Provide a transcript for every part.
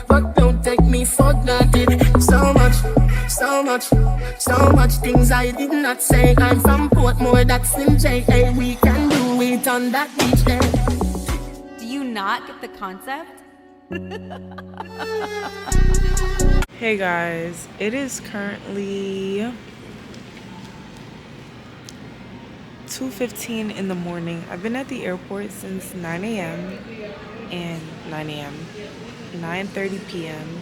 but don't take me for granted. So much things I did not say. I'm from Portmore, that's in JA. We can do it on that beach there. Do you not get the concept? Hey guys, it is currently 2:15 in the morning. I've been at the airport since 9 a.m. and 9:30 p.m.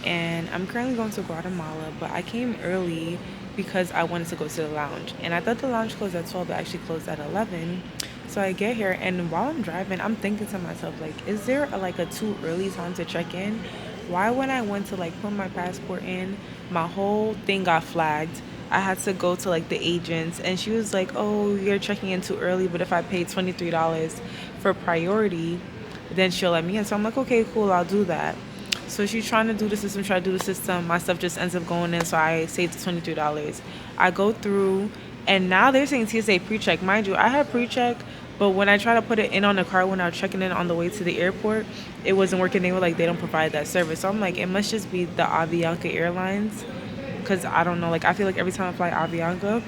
and I'm currently going to Guatemala, but I came early because I wanted to go to the lounge, and I thought the lounge closed at 12, but actually closed at 11. So I get here, and while I'm driving, I'm thinking to myself, like, is there a too early time to check in? Why when I went to put my passport in, my whole thing got flagged? I had to go to the agents, and she was like, oh, you're checking in too early, but if I pay $23 for priority, then she'll let me in. So I'm like, okay, cool, I'll do that. So she's trying to do the system, my stuff just ends up going in, so I saved the $23. I go through, and now they're saying TSA pre-check. Mind you, I had pre-check, but when I tried to put it in on the card when I was checking in on the way to the airport, it wasn't working. They were like, they don't provide that service. So I'm like, it must just be the Avianca Airlines, because I don't know, I feel like every time I fly Avianca,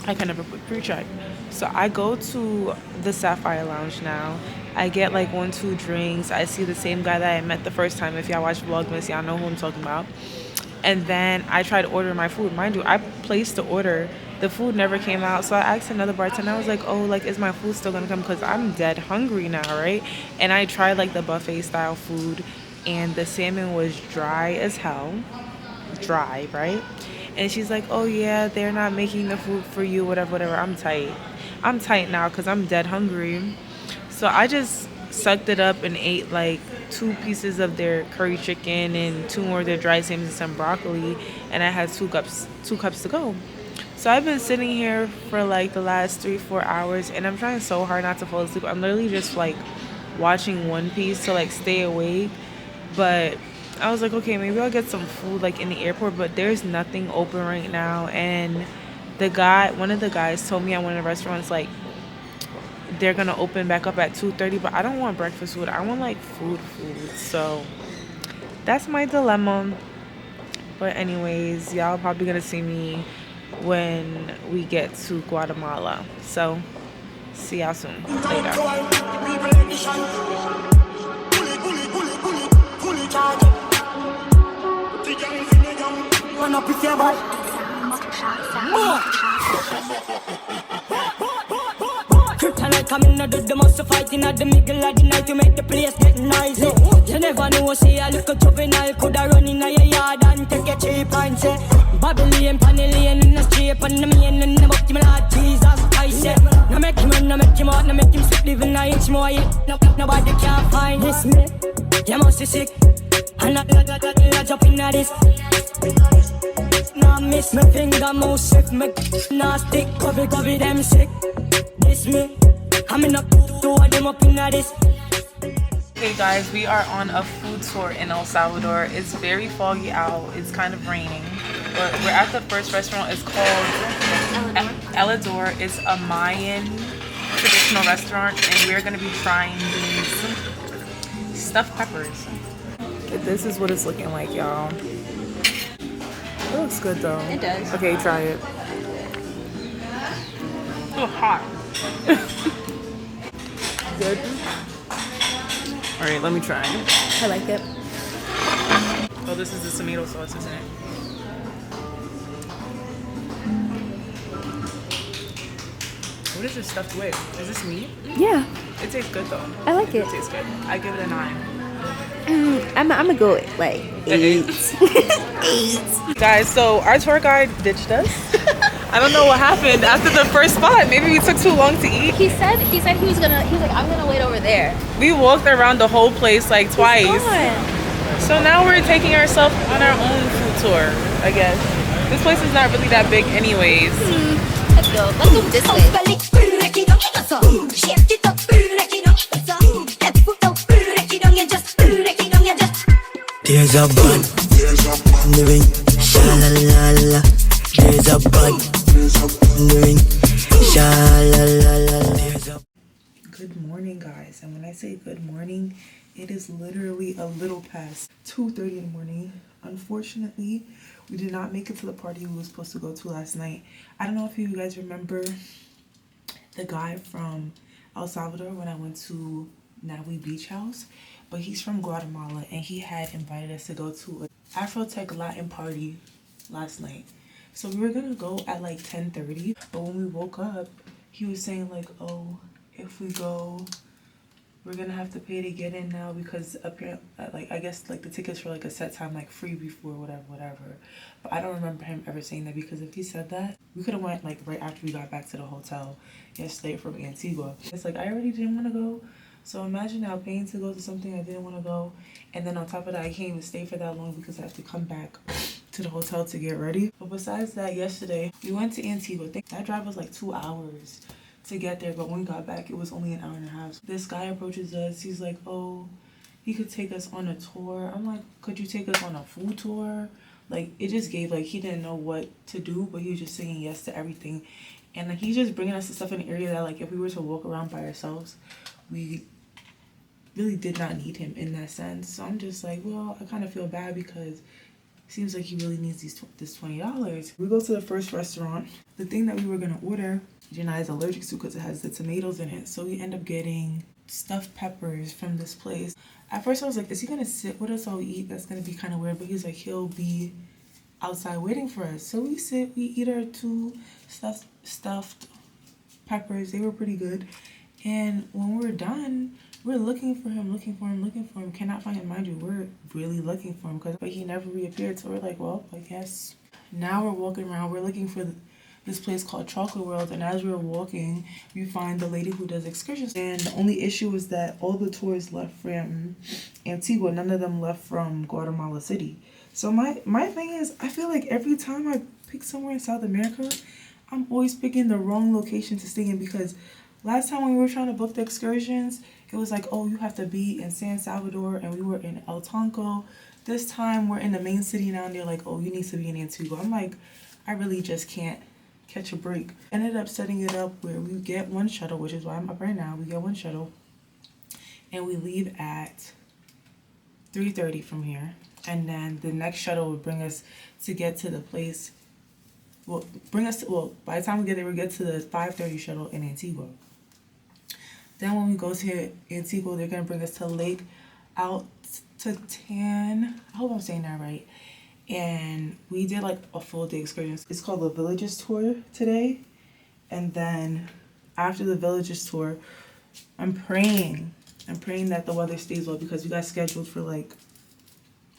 I can never put pre-check. So I go to the Sapphire Lounge now. I get 1-2 drinks. I see the same guy that I met the first time. If y'all watch Vlogmas, y'all know who I'm talking about. And then I tried to order my food. Mind you, I placed the order. The food never came out. So I asked another bartender. I was like, oh, is my food still gonna come? Because I'm dead hungry now, right? And I tried the buffet style food, and the salmon was dry as hell. Dry, right? And she's like, oh yeah, they're not making the food for you, whatever. I'm tight now because I'm dead hungry. So I just sucked it up and ate 2 pieces of their curry chicken and 2 more of their dry salmon and some broccoli, and I had 2 cups to go. So I've been sitting here for the last 3-4 hours, and I'm trying so hard not to fall asleep. I'm literally just watching One Piece to stay awake. But I was like, okay, maybe I'll get some food in the airport, but there's nothing open right now. And one of the guys told me at one of the restaurants they're gonna open back up at 2:30, but I don't want breakfast food. I want food. So that's my dilemma. But anyways, y'all probably gonna see me when we get to Guatemala. So see y'all soon. Later. Kryptonite coming out of the muscle fighting at the middle of the night to make the place get noisy. You never know, see a little juvenile coulda run in your yard and take a cheap and say Babylon, Panellian in the street and the main and the buck him like Jesus Christ. No make him run, no make him out, no make him sleep, living an inch more. Nobody can find this me. You must be sick, and I jump in at this. Now miss my finger move sick, me now stick, cover them sick. This me, I'm in a two of them up in this. Hey guys, we are on a food tour in El Salvador. It's very foggy out, it's kind of raining, but we're at the first restaurant. It's called Elador. It's a Mayan traditional restaurant, and we're gonna be trying these stuffed peppers. This is what it's looking like, y'all. It looks good though. It does. Okay, try it. Oh, hot. Good. All right, let me try. I like it. Oh, this is the tomato sauce, isn't it? What is this stuffed with? Is this meat? Yeah. It tastes good though. I like it. It tastes good. I give it a 9. I'm gonna go with 8. 8. Guys, so our tour guide ditched us. I don't know what happened after the first spot. Maybe we took too long to eat. He said he was like, I'm gonna wait over there. We walked around the whole place twice. So now we're taking ourselves on our own food tour, I guess. This place is not really that big anyways. Let's go this way. There's a bun in the ring, sha-la-la-la. There's a bun in the ring, sha-la-la-la. Good morning, guys. And when I say good morning, It is literally a little past 2:30 in the morning. Unfortunately, we did not make it to the party we were supposed to go to last night. I don't know if you guys remember the guy from El Salvador when I went to Naui Beach House, but he's from Guatemala and he had invited us to go to an Afro-Tech Latin party last night. So we were gonna go at like 10:30, but when we woke up, he was saying like, oh, if we go, we're gonna have to pay to get in now because apparently, like, I guess like the tickets for like a set time, like free before whatever. But I don't remember him ever saying that, because if he said that, we could have went like right after we got back to the hotel yesterday from Antigua. It's like, I already didn't want to go. So imagine now paying to go to something I didn't want to go. And then on top of that, I can't even stay for that long because I have to come back to the hotel to get ready. But besides that, yesterday, we went to Antigua. That drive was like 2 hours to get there, but when we got back, it was only an hour and a half. This guy approaches us. He's like, oh, he could take us on a tour. I'm like, could you take us on a food tour? Like, it just gave, like, he didn't know what to do, but he was just saying yes to everything. And like, he's just bringing us to stuff in an area that, like, if we were to walk around by ourselves, we really did not need him in that sense. So I'm just like, well, I kind of feel bad because it seems like he really needs this $20. We go to the first restaurant. The thing that we were gonna order, Janai is allergic to because it has the tomatoes in it. So we end up getting stuffed peppers from this place. At first I was like, is he gonna sit with us while we eat? That's gonna be kind of weird. But he's like, he'll be outside waiting for us. So we sit, we eat our 2 stuffed peppers. They were pretty good. And when we're done, we're looking for him. Cannot find him. Mind you, we're really looking for him, but he never reappeared. So we're like, well, I guess. Now we're walking around. We're looking for this place called Chocolate World. And as we're walking, we find the lady who does excursions. And the only issue is that all the tours left from Antigua. None of them left from Guatemala City. So my thing is, I feel like every time I pick somewhere in South America, I'm always picking the wrong location to stay in, because last time when we were trying to book the excursions, it was like, oh, you have to be in San Salvador, and we were in El Tonco. This time we're in the main city now, and they're like, oh, you need to be in Antigua. I'm like, I really just can't catch a break. Ended up setting it up where we get one shuttle, which is why I'm up right now. We get one shuttle, and we leave at 3:30 from here. And then the next shuttle would bring us to get to the place. By the time we get there, we get to the 5:30 shuttle in Antigua. Then when we go to Antigua, they're going to bring us to Lake Atitlán. I hope I'm saying that right. And we did like a full day excursion. It's called the Villages Tour today. And then after the Villages Tour, I'm praying that the weather stays well, because we got scheduled for like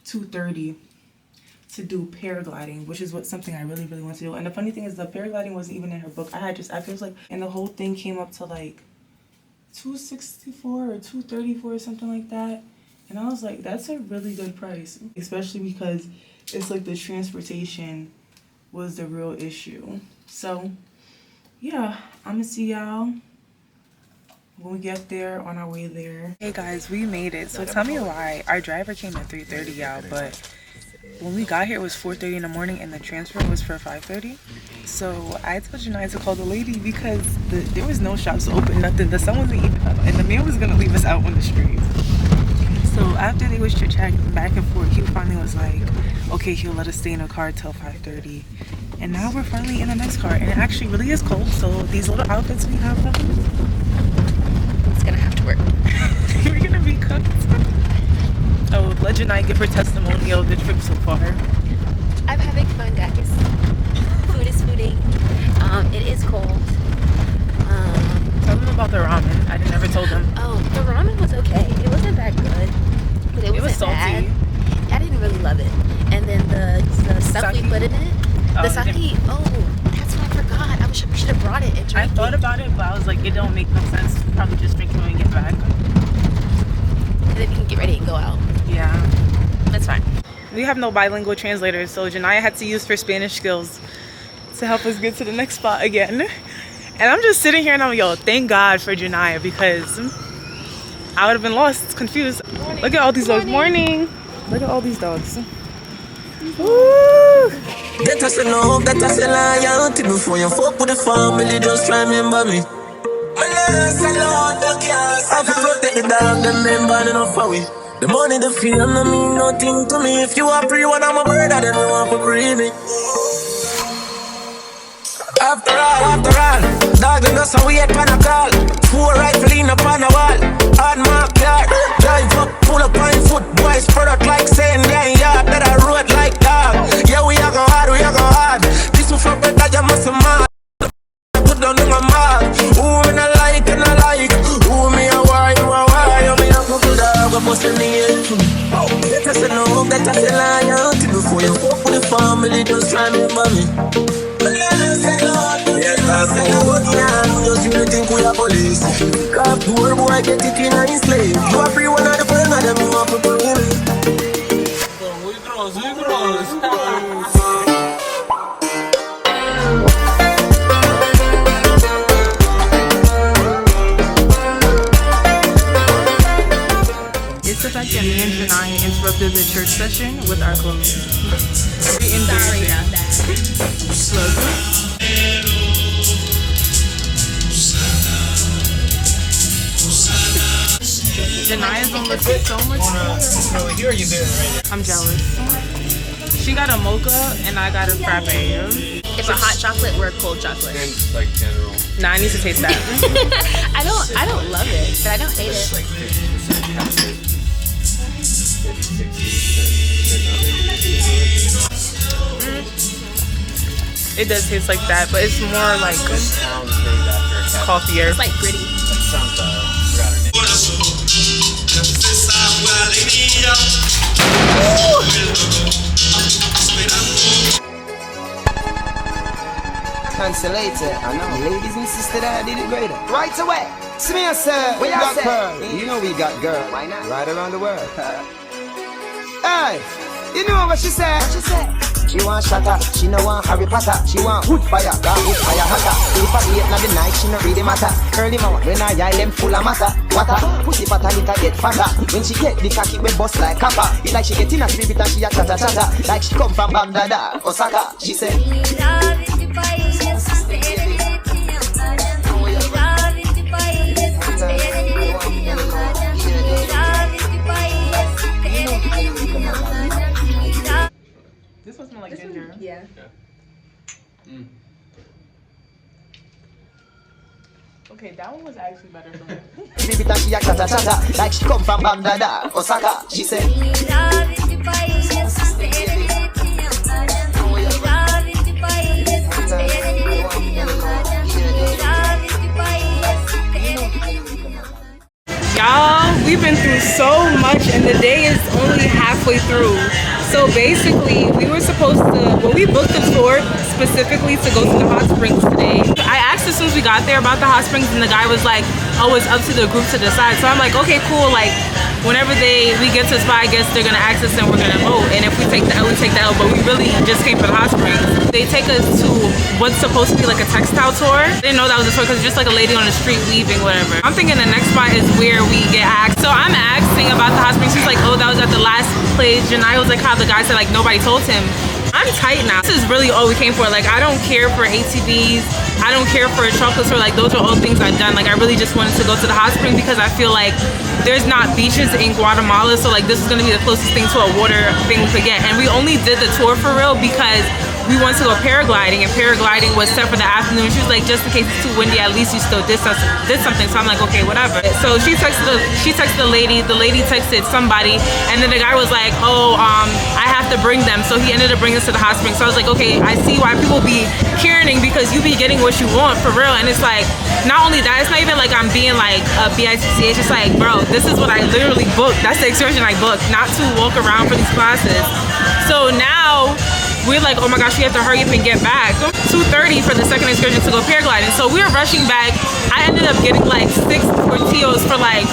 2:30 to do paragliding, which is something I really want to do. And the funny thing is, the paragliding wasn't even in her book. I was like, and the whole thing came up to like $264 or $234 or something like that. And I was like, that's a really good price, especially because it's like the transportation was the real issue. So yeah, I'm gonna see y'all when we get there, on our way there. Hey guys, we made it. So tell me why our driver came at 3:30, y'all, but when we got here it was 4:30 in the morning and the transfer was for 5:30. So I told Janai to call the lady because there was no shops open, nothing. The sun wasn't even up, and the man was gonna leave us out on the street. So after they was chit-chatting back and forth, he finally was like, okay, he'll let us stay in a car till 5:30. And now we're finally in the next car, and it actually really is cold. So these little outfits we have on, It's gonna have to work. we're gonna be cooked. Oh, let Janai give her testimonial of the trip so far. I'm having fun, guys. Food is fooding. It is cold. Tell them about the ramen. I never told them. Oh, the ramen was okay. It wasn't that good, but it was salty. bad. I didn't really love it. And then the stuff we put in it, the sake. Oh, that's what I forgot. I should have brought it and drank I thought about it, but I was like, it don't make no sense. Probably just drink it when we get back. And then we can get ready and go out. Yeah, That's fine. we have no bilingual translators, so Janaya had to use her Spanish skills to help us get to the next spot again. And I'm just sitting here and I'm, yo, thank God for Janaya, because I would have been lost, confused. Look at all these dogs. Morning. Look at all these dogs. Woo! Get us enough, get us a loyalty before you fuck with the family, just try remember me. My I can protect the dog, them men bad enough for we. The money, the fame, no mean nothing to me. If you are free, one I'm a brother, then you want to free me. After all, dog, them just a wait pan a call. 4 rifle in up on the wall. Hard mark car, drive up, pull up on foot. Boys spread out like saying, yeah, that I road like dog. Yeah, we are go hard. This one for better, you must have mad. Put down on my mark. Who me not like, and I like. Who me a why, you me a fuck with dog. I must have need. Better say no, better say loyalty. Before you fuck with the family, just try me, mommy. Just you think we are police. Cause poor boy get it in a slave. You are free one of the friends of them you want to bring me. It's the fact that me and Janai interrupted the church session with our clothes. Sorry about that. Jania's gonna look so much better. I'm jealous. She got a mocha and I got a frappe. It's a hot chocolate or a cold chocolate. And like general. Nah, I need to taste that. I don't love it, but I don't hate it. Like 50% chocolate. 60% It does taste like that, but it's more like coffee. It's like gritty. That sounds Cancelated. I know. Ladies insisted I did it greater. Right away. See me, sir. We got girl. You know we got girl. Why not? Right around the world. Hey, you know what she said? What she said? She want shatter, she no want Harry Potter. She want wood fire, got wood fire hotter. If I eat na the night, she no really matter. Curly mama, when I eye them full of matter. Water, pussy patter, little get fatter. When she get the cocky, we bust like copper. It like she get in a spirit and she a chatter. Like she come from Baghdad, Osaka. She said This one smells like ginger. Yeah. Okay, that one was actually better for me. spirit and she a chatter. Like she come from Baghdad, Osaka. She said Y'all, we've been through so much and the day is only halfway through. So basically, we were supposed to, well, we booked a tour specifically to go to the hot springs today. I asked as soon as we got there about the hot springs and the guy was like, oh, it's up to the group to decide. So I'm like, okay, cool. Like, whenever we get to the spot, I guess they're gonna ask us and we're gonna vote. And if we take the L, we take the L. But we really just came for the hot springs. They take us to what's supposed to be like a textile tour. I didn't know that was a tour because it's just like a lady on the street weaving, whatever. I'm thinking the next spot is where we get asked. So I'm asking about the hot springs. She's like, oh, that was at the last place. Janai was like, how the guy said like nobody told him. I'm tight now. This is really all we came for. Like, I don't care for ATVs. I don't care for a chocolate store. Like, those are all things I've done. Like, I really just wanted to go to the hot spring because I feel like there's not beaches in Guatemala. So, like, this is going to be the closest thing to a water thing we could get. And we only did the tour for real because we wanted to go paragliding. And paragliding was set for the afternoon. She was like, just in case it's too windy, at least you still did something. So I'm like, okay, whatever. So she texted the lady. The lady texted somebody. And then the guy was like, oh, I have to bring them. So he ended up bringing us to the hot spring. So I was like, okay, I see why people be caring because you be getting what you want for real. And it's like, not only that, it's not even like I'm being like a BICC. It's just like, bro, this is what I literally booked. That's the excursion I booked, not to walk around for these classes. So now we're like, oh my gosh, we have to hurry up and get back. 2:30 for the second excursion to go paragliding. So we were rushing back. I ended up getting like 6 tortillas for like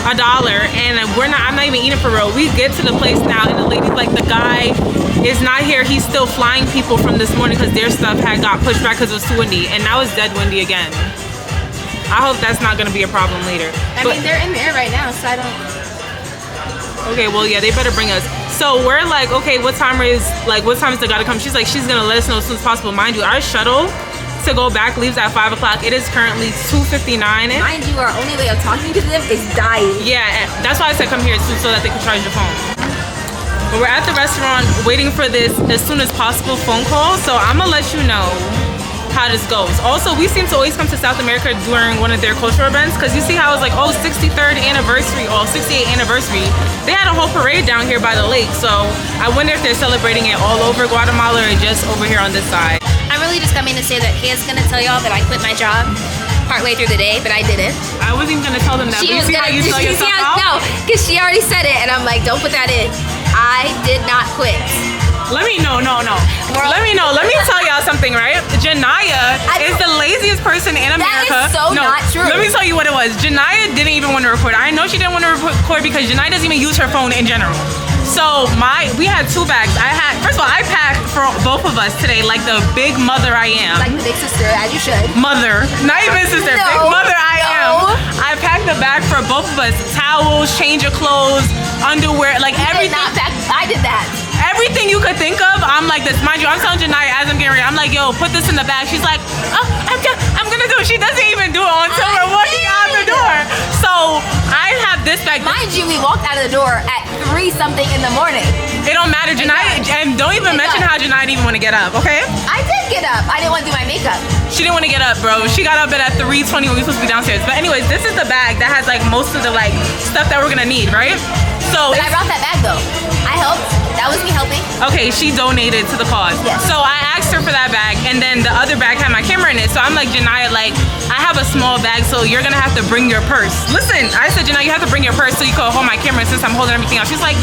$1, and I'm not even eating for real. We get to the place now, and the lady's like, the guy is not here. He's still flying people from this morning because their stuff had got pushed back because it was too windy, and now it's dead windy again. I hope that's not gonna be a problem later. I mean, they're in there right now, so I don't. Okay, well, yeah, they better bring us. So we're like, okay, what time is the guy to come? She's like, she's gonna let us know as soon as possible. Mind you, our shuttle to go back leaves at 5 o'clock. It is currently 2:59. Mind you, our only way of talking to them is dying. Yeah, that's why I said come here too, so that they can charge your phone. But we're at the restaurant waiting for this as soon as possible phone call, so I'm gonna let you know how this goes. Also, we seem to always come to South America during one of their cultural events, because you see how it's like, oh, 63rd anniversary or 68th anniversary. They had a whole parade down here by the lake, so I wonder if they're celebrating it all over Guatemala or just over here on this side. I'm really just coming to say that Kaia's gonna tell y'all that I quit my job partway through the day, but I didn't. I wasn't even gonna tell them that, but you see how you tell yourself out? No, because she already said it, and I'm like, don't put that in. I did not quit. Let me know. Let me know. Let me tell y'all something, right? Janaya is the laziest person in America. That is so not true. Let me tell you what it was. Janaya didn't even want to record. I know she didn't want to record because Janaya doesn't even use her phone in general. So we had 2 bags. First of all, I packed for both of us today like the big mother I am. Like the big sister, as you should. Mother, not even sister, big mother I am. I packed the bag for both of us. Towels, change of clothes, underwear, like everything. I did that. Everything you could think of, I'm like this. Mind you, I'm telling Janaya as I'm getting ready, I'm like, yo, put this in the bag. She's like, oh, I'm gonna do it. She doesn't even do it until we're walking out the door. So I have this bag. Mind you, we walked out of the door at 3-something in the morning. It don't matter, Janaya, and don't even mention how Janaya didn't even want to get up, okay? I did get up. I didn't want to do my makeup. She didn't want to get up, bro. She got up at 3:20 when we were supposed to be downstairs. But anyways, this is the bag that has like most of the like stuff that we're gonna need, right? So But I brought that bag though. I helped. That was me helping. Okay, she donated to the cause. Yes. So I asked her for that bag, and then the other bag had my camera in it. So I'm like, Janaya, like, I have a small bag, so you're gonna have to bring your purse. Listen, I said, Janaya, you have to bring your purse so you can hold my camera since I'm holding everything else. She's like,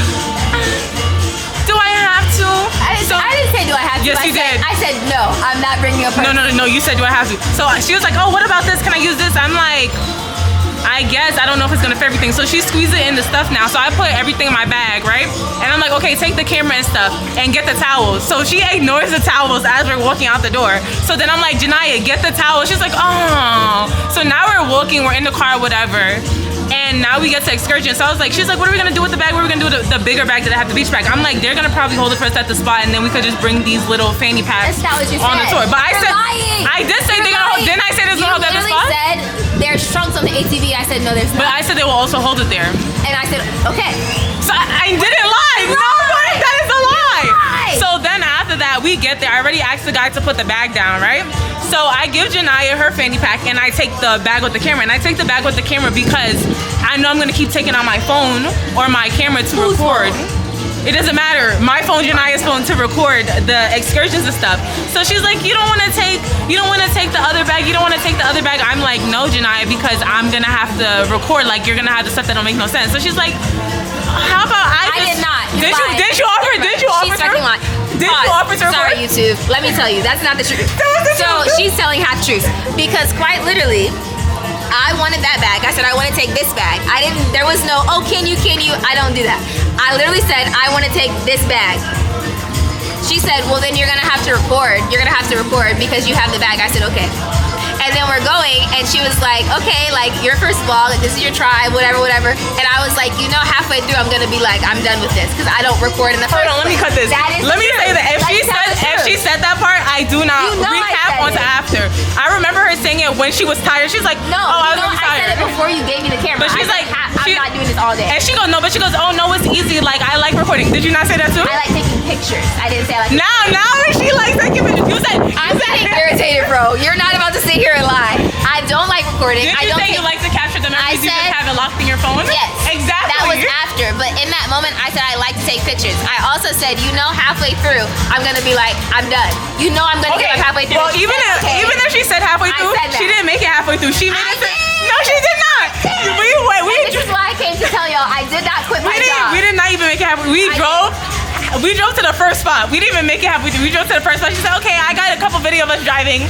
do I have to? I didn't say do I have to. Yes, you did. I said no, I'm not bringing a purse. No, you said do I have to. So she was like, oh, what about this? Can I use this? I'm like, I guess. I don't know if it's gonna fit everything. So she squeezed it in the stuff now. So I put everything in my bag, right? And I'm like, okay, take the camera and stuff and get the towels. So she ignores the towels as we're walking out the door. So then I'm like, Janaya, get the towels. She's like, oh. So now we're walking, we're in the car, whatever. And now we get to excursion. So I was like, she's like, what are we gonna do with the bag? What are we gonna do with the bigger bag that I have, the beach bag? I'm like, they're gonna probably hold it for us at the spot, and then we could just bring these little fanny packs That's not what you on said. the tour. But You're lying. I did say they're gonna hold. Didn't I say they're gonna hold it at the spot? You literally said there's trunks on the ATV. I said no, there's not. But I said they will also hold it there. And I said okay. So I didn't lie. No, that is a lie. So then after that, we get there. I already asked the guy to put the bag down, right? So I give Janaya her fanny pack, and I take the bag with the camera. And I take the bag with the camera because I know I'm gonna keep taking out my phone or my camera to record. It doesn't matter. My phone, Janaya's phone, to record the excursions and stuff. So she's like, you don't want to take the other bag. You don't want to take the other bag. I'm like, no, Janaya, because I'm gonna have to record. Like, you're gonna have the stuff that don't make no sense. So she's like, how about I did not. Did you offer She's fucking lying. Did you offer to record? Sorry, YouTube. Let me tell you, that's not the truth. So she's telling half truths because quite literally, I wanted that bag. I said I want to take this bag. There was no, oh, can you? I don't do that. I literally said I want to take this bag. She said, well, then you're gonna have to record. You're gonna have to record because you have the bag. I said, okay. And then we're going, and she was like, okay, like, your first vlog, like, this is your tribe, whatever. And I was like, you know, halfway through, I'm gonna be like, I'm done with this, because I don't record in the first Hold on, let me cut this. Let me say that if she said that part, I do not recap onto after. I remember her saying it when she was tired. She's like, no, I was really I tired. said it before you gave me the camera. But she's like, I'm not doing this all day. And she goes, no, but she goes, oh, no, it's easy. Like, I like recording. Did you not say that too? I like taking pictures. I didn't say I like Now she likes taking pictures. You said, I'm getting irritated, bro. You're not about to sit here and lie. I don't like recording. Did you say you like to capture the memories? You just have it locked in your phone? Yes. Exactly. That was after, but in that moment, I said I like to take pictures. I also said, you know, halfway through, I'm gonna be like, I'm done. You know, I'm gonna get up halfway through. Well, even if she said halfway through, she didn't make it halfway through. She made it. No, she did not. This is why I came to tell y'all I did not quit my job. We did not even make it halfway. We drove to the first spot. We didn't even make it halfway through. We drove to the first spot. She said, okay, I got a couple videos of us driving.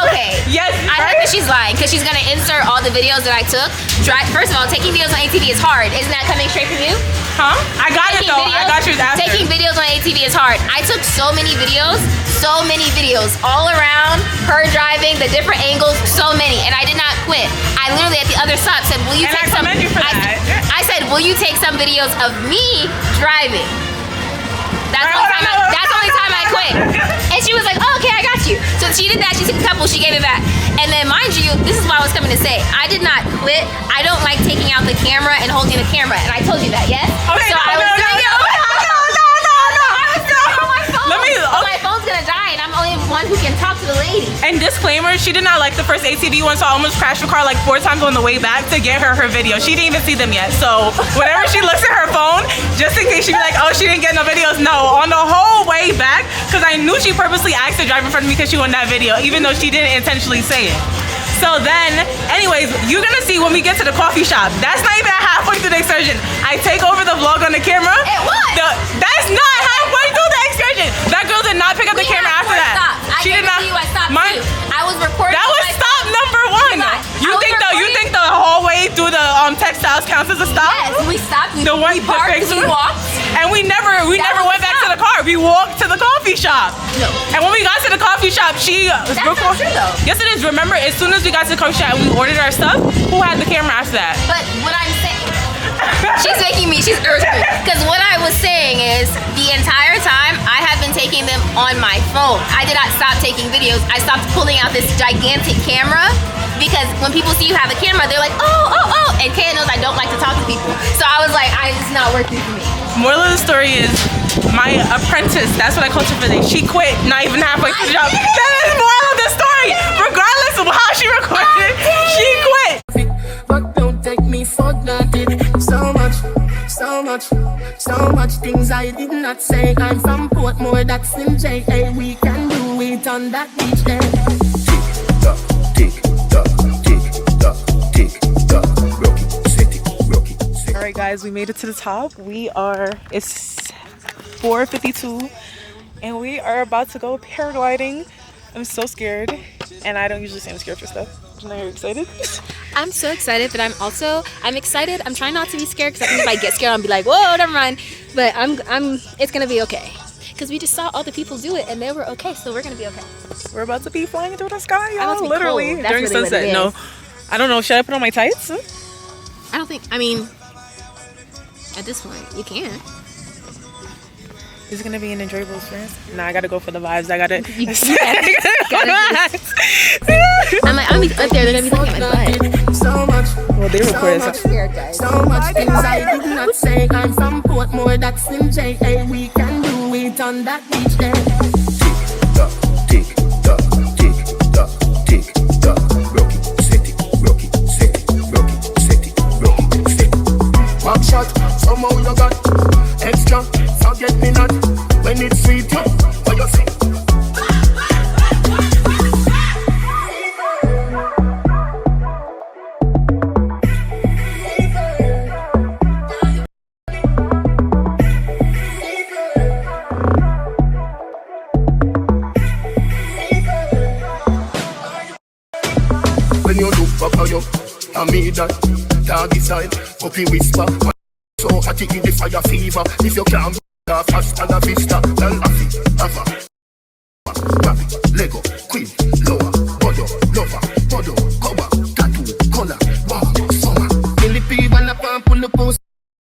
Okay. Yes. I think that she's lying because she's going to insert all the videos that I took. First of all, taking videos on ATV is hard. Isn't that coming straight from you? Huh? I got it though. I got yours after. Taking videos on ATV is hard. I took so many videos all around her driving, the different angles, so many. And I did not quit. I literally at the other stop said, will you take some? You for that. I said, will you take some videos of me driving? That's the only time I quit. okay. And she was like, oh, okay, I got you. So she did that. She took a couple. She gave it back. And then, mind you, this is what I was coming to say. I did not quit. I don't like taking out the camera and holding the camera. And I told you that, yes? Okay, so I was doing it. My phone's gonna die, and I'm only one who can talk to the lady. And disclaimer, she did not like the first ATV one, so I almost crashed her car like 4 times on the way back to get her video. She didn't even see them yet. So whenever she looks at her phone, just in case she'd be like, oh, she didn't get no videos. No, on the whole way back, because I knew she purposely asked to drive in front of me because she wanted that video, even though she didn't intentionally say it. So then, anyways, you're gonna see when we get to the coffee shop. That's not even halfway through the excursion. I take over the vlog on the camera. It was. That's not halfway through the excursion. That girl did not pick up the camera after that. She did not. I stopped too. I was recording. That was stop number 1. You think the hallway through the textiles counts as a stop? Yes, we stopped. We parked. We walked. And we never went back to the car. We walked to the coffee shop. No. And when we got to the coffee shop, That's not true though. Yes, it is. Remember, as soon as we got to the coffee shop and we ordered our stuff, who had the camera after that? But what I'm saying, she's irritating. Because what I was saying is, the entire time I have been taking them on my phone. I did not stop taking videos. I stopped pulling out this gigantic camera because when people see you have a camera, they're like, oh. And Kaia knows I don't like to talk to people. So I was like, it's not working for me. Moral of the story is, my apprentice, that's what I called her for today, she quit not even halfway through the job. That is the moral of the story. Regardless of how she recorded it, she quit. But don't take me for granted. So much things I did not say. I'm from Portmore, that's in JA. We can do it on that beach there. Alright guys, we made it to the top. It's 4:52 and we are about to go paragliding. I'm so scared, and I don't usually say I'm scared for stuff. Are you excited? I'm so excited, but I'm excited. I'm trying not to be scared because I think if I get scared, I'll be like, whoa, never mind. But it's gonna be okay because we just saw other people do it and they were okay, so we're gonna be okay. We're about to be flying into the sky, I'm about y'all. to be Literally cold. That's during really sunset. what it is. No, I don't know. Should I put on my tights? I don't think. I mean, at this point, you can. Is it gonna be an enjoyable experience? Nah, I gotta go for the vibes. I gotta. I'm like, I'm up there. They're gonna be looking at my butt. So much. Well, they recorded so something. So much things I did not say. I'm from Portmore, that's in JA. We can do it on that beach there. Tick tock, rock it, set it. Back shot, somehow you got extra. Forget me not when it's sweet. You, what you say? When you look back at you, I mean that doggy side, puppy whisper. So hot in the fire fever. If you can't fast and a vista, tell a fit, ava, rabbit, Lego, queen, lower, bodo, lover, bodo, cover, tattoo, color, wow, summer. Philippi, one up and pull the post.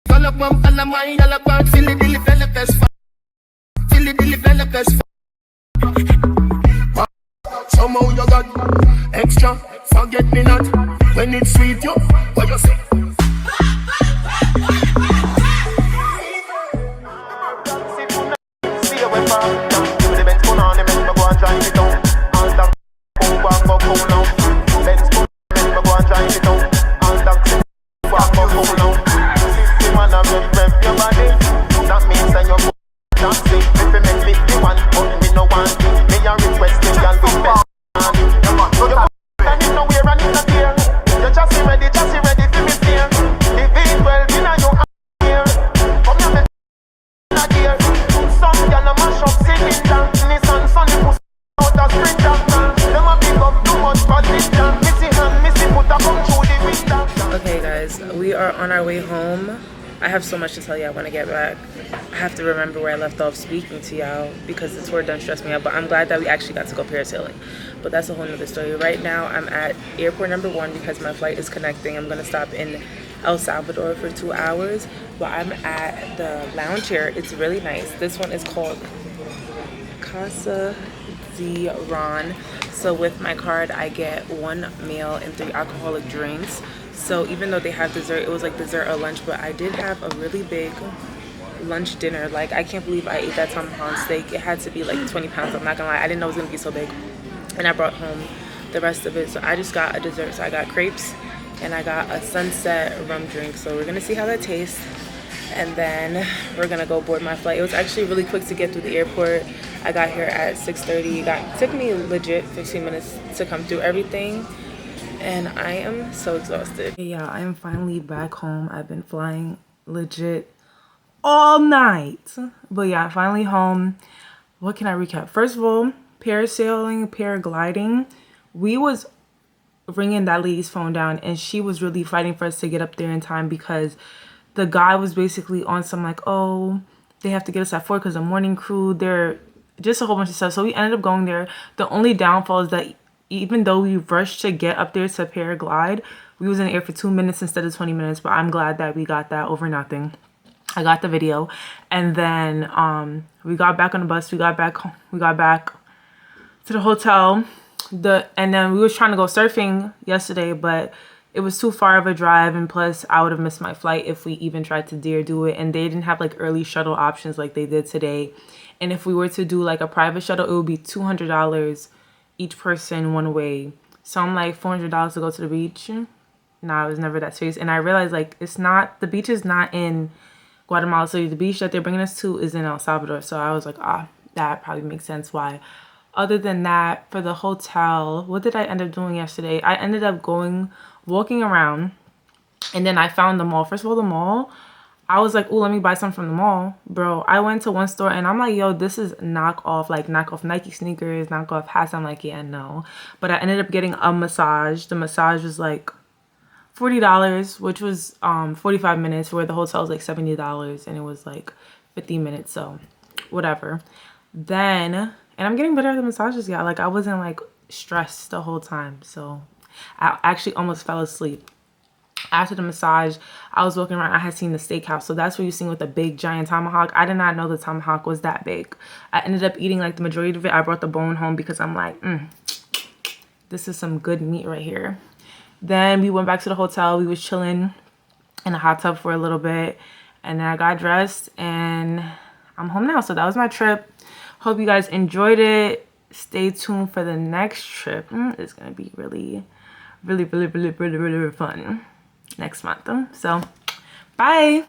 Call up one and a mile, all about Philly, the developers. Philly, the developers. Somehow you got extra, forget me not when it's sweet. You, what you say? We are on our way home. I have so much to tell you. I want to get back. I have to remember where I left off speaking to y'all because the tour done stressed me out, but I'm glad that we actually got to go parasailing. But that's a whole nother story. Right now I'm at airport number 1 because my flight is connecting. I'm gonna stop in El Salvador for 2 hours, but I'm at the lounge here. It's really nice. This one is called Casa de Ron. So with my card, I get 1 meal and 3 alcoholic drinks. So even though they have dessert, it was like dessert or lunch, but I did have a really big lunch dinner. Like, I can't believe I ate that tomahawk steak. It had to be like 20 pounds, I'm not gonna lie. I didn't know it was gonna be so big. And I brought home the rest of it. So I just got a dessert. So I got crepes and I got a sunset rum drink. So we're gonna see how that tastes. And then we're gonna go board my flight. It was actually really quick to get through the airport. I got here at 6:30. It took me legit 15 minutes to come through everything. And I am so exhausted. Yeah, I am finally back home. I've been flying legit all night. But yeah, finally home. What can I recap? First of all, parasailing, paragliding. We was ringing that lady's phone down and she was really fighting for us to get up there in time because the guy was basically on some like, oh, they have to get us at 4 because the morning crew, they're just a whole bunch of stuff. So we ended up going there. The only downfall is that even though we rushed to get up there to paraglide, we was in the air for 2 minutes instead of 20 minutes. But I'm glad that we got that over nothing. I got the video. And then we got back on the bus. We got back to the hotel. And then we was trying to go surfing yesterday, but it was too far of a drive, and plus I would have missed my flight if we even tried to dare do it. And they didn't have like early shuttle options like they did today. And if we were to do like a private shuttle, it would be $200 each person one way. So I'm like, $400 to go to the beach? Nah, it was never that serious. And I realized like the beach is not in Guatemala City. The beach that they're bringing us to is in El Salvador. So I was like, that probably makes sense why. Other than that, for the hotel, what did I end up doing yesterday? I ended up walking around, and then I found the mall. First of all, the mall, I was like, oh, let me buy some from the mall. Bro, I went to one store and I'm like, yo, this is knockoff Nike sneakers, knockoff hats. I'm like, yeah, no. But I ended up getting a massage. The massage was like $40, which was 45 minutes, where the hotel was like $70 and it was like 50 minutes. So whatever. Then, and I'm getting better at the massages, yeah. Like, I wasn't like stressed the whole time. So I actually almost fell asleep. After the massage, I was walking around. I had seen the steakhouse. So that's where you seen with the big giant tomahawk. I did not know the tomahawk was that big. I ended up eating like the majority of it. I brought the bone home because I'm like, this is some good meat right here. Then we went back to the hotel. We was chilling in a hot tub for a little bit. And then I got dressed and I'm home now. So that was my trip. Hope you guys enjoyed it. Stay tuned for the next trip. It's going to be really fun next month. So, bye.